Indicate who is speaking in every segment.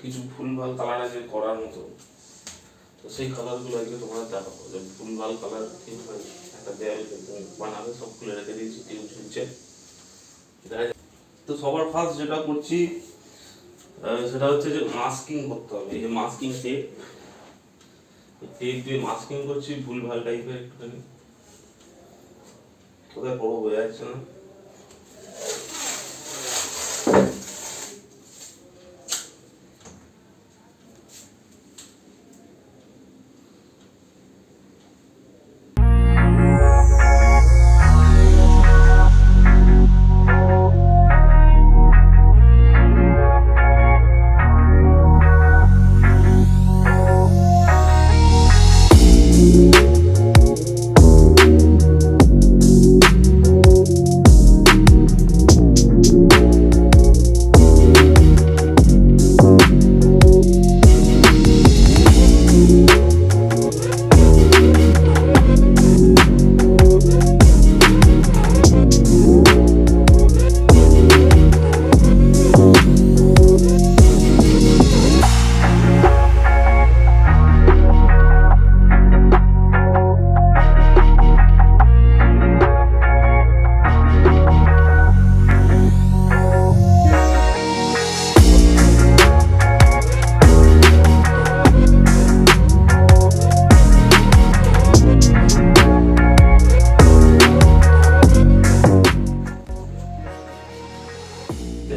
Speaker 1: কিছু ভুলভাল কালার আছে করার মতো, তো সেই কালারগুলো আজকে তোমাদের দেখাবো যে ভুলভাল কালার কীভাবে একটা দেয়ালকে তুমি বানাবে। সব খুলে রেখে দিয়েছি, টিউব ঝুলছে। তো সবার ফার্স্ট যেটা করছি সেটা হচ্ছে যে মাস্কিং করতে হবে। এই যে মাস্কিং টেপ, টেপ দিয়ে মাস্কিং করছি ভুলভাল টাইপের একটুখানি। কোথায় বড় বোঝা যাচ্ছে না।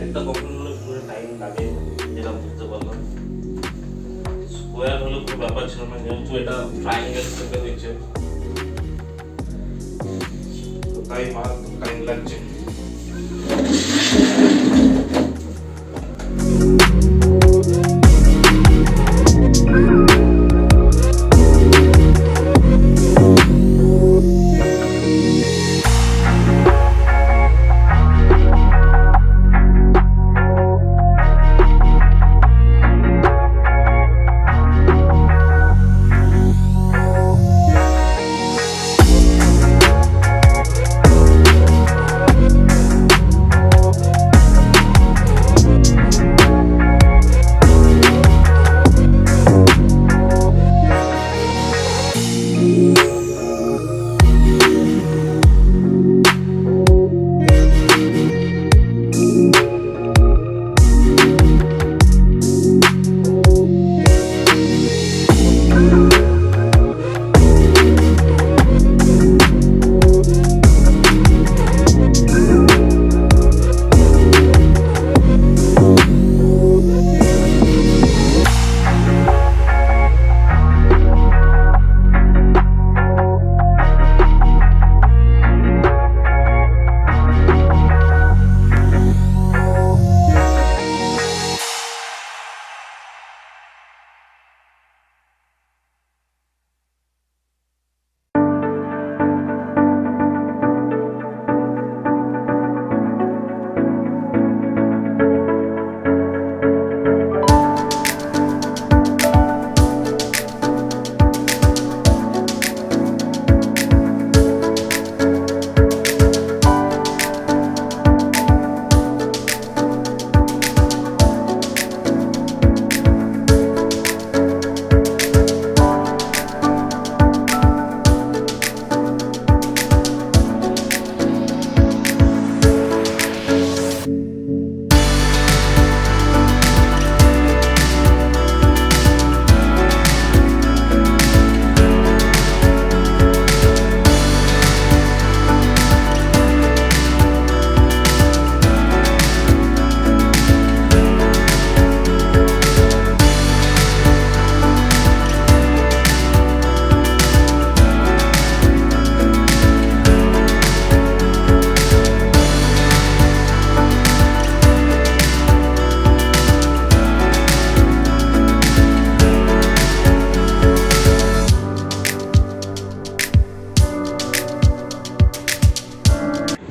Speaker 1: একটা কখন হলে পুরো টাইম লাগে, যেটা বুঝতে পারলাম। স্কোয়ার হলে কোনো ব্যাপার ছিল না, যেহেতু এটা ট্রায়াঙ্গেল থেকে হয়েছে, তো তাই মারাত্মক টাইম লাগছে।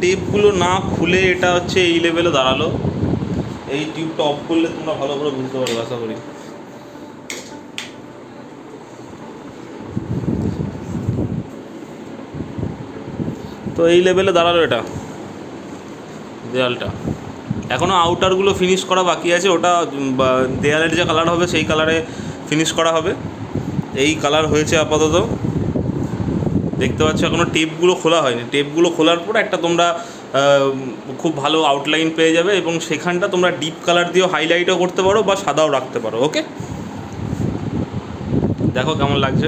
Speaker 1: টেপগুলো না খুলে এটা হচ্ছে এই লেভেলে দাঁড়ালো। এই টিউবটা অফ করলে তোমরা ভালো করে বুঝতে পারবে আশা করি। তো এই লেভেলে দাঁড়ালো এটা দেয়ালটা। এখনও আউটারগুলো ফিনিশ করা বাকি আছে, ওটা দেয়ালের যে কালার হবে সেই কালারে ফিনিশ করা হবে। এই কালার হয়েছে আপাতত, দেখতে পাচ্ছ। এখনও টেপগুলো খোলা হয়নি, টেপগুলো খোলার পর একটা তোমরা খুব ভালো আউটলাইন পেয়ে যাবে, এবং সেখানটা তোমরা ডিপ কালার দিয়েও হাইলাইটও করতে পারো বা সাদাও রাখতে পারো। ওকে, দেখো কেমন লাগছে।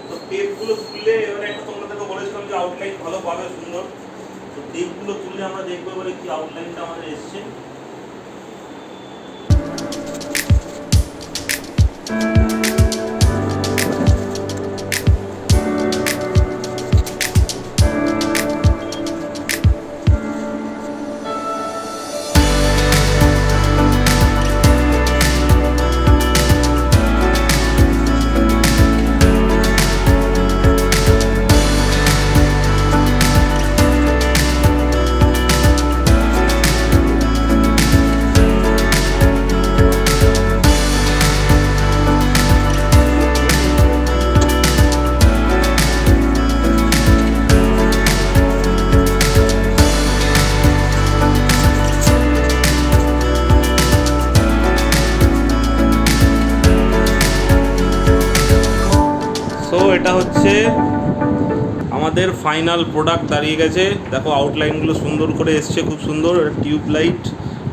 Speaker 1: তো টেপগুলো তুললে এবারে একটা তোমাদেরকে বলেছিলাম যে আউটলাইন ভালো পাবে, সুন্দর। তো টেপগুলো তুললে আমরা দেখবো এবারে কি আউটলাইনটা আমাদের এসছে। তো এটা হচ্ছে আমাদের ফাইনাল প্রোডাক্ট দাঁড়িয়ে গেছে। দেখো আউটলাইনগুলো সুন্দর করে এসছে, খুব সুন্দর। টিউব লাইট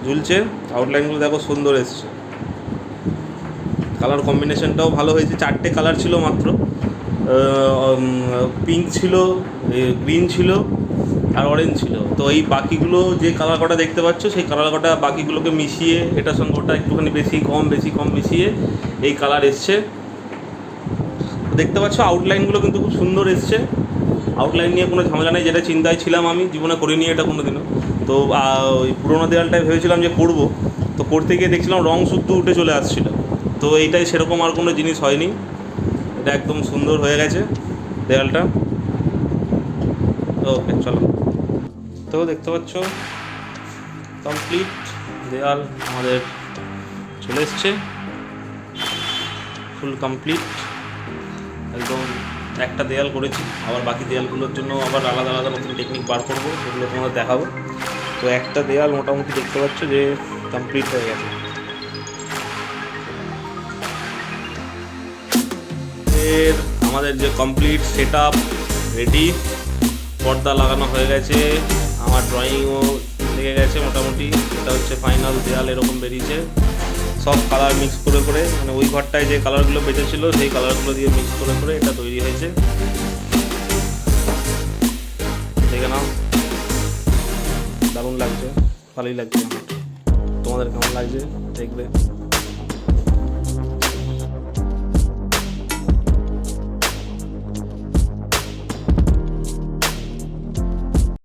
Speaker 1: ঝুলছে, আউটলাইনগুলো দেখো সুন্দর এসছে। কালার কম্বিনেশনটাও ভালো হয়েছে। 4টে কালার ছিল মাত্র, পিঙ্ক ছিল, গ্রিন ছিল আর অরেঞ্জ ছিল। তো এই বাকিগুলো যে কালার কটা দেখতে পাচ্ছ সেই কালার কটা বাকিগুলোকে মিশিয়ে এটার সঙ্গে ওটা একটুখানি বেশি কম মিশিয়ে এই কালার এসছে। দেখতে পাচ্ছ আউটলাইনগুলো কিন্তু খুব সুন্দর এসছে। আউটলাইন নিয়ে কোনো ঝামেলা নেই, যেটা চিন্তায় ছিলাম আমি, জীবনে করিনি এটা কোনো দিনও। তো ওই পুরোনো দেওয়ালটায় ভেবেছিলাম যে করব, তো করতে গিয়ে দেখছিলাম রং শুদ্ধ উঠে চলে আসছিল। তো এইটাই সেরকম আর কোনো জিনিস হয়নি, এটা একদম সুন্দর হয়ে গেছে দেওয়ালটা। ওকে চলো, তো দেখতে পাচ্ছ কমপ্লিট দেওয়াল আমাদের চলে এসছে, ফুল কমপ্লিট একদম। একটা দেয়াল করেছি, আবার বাকি দেয়ালগুলোর জন্য আবার আলাদা আলাদা নতুন টেকনিক বার করবো, সেগুলো তোমাদের দেখাবো। তো একটা দেয়াল মোটামুটি দেখতে পাচ্ছ যে কমপ্লিট হয়ে গেছে। এর আমাদের যে কমপ্লিট সেট আপ রেডি, পর্দা লাগানো হয়ে গেছে, আমার ড্রয়িংও লেগে গেছে মোটামুটি। এটা হচ্ছে ফাইনাল দেয়াল, এরকম বেরিয়েছে। সব কালার মিক্স করে মানে ওই ঘরটায় যে কালারগুলো বেঁচেছিল সেই কালারগুলো দিয়ে মিক্স করে এটা তৈরি হয়েছে। দেখে নাও, দারুণ লাগছে, ভালোই লাগছে। তোমাদের কেমন লাগছে দেখবে।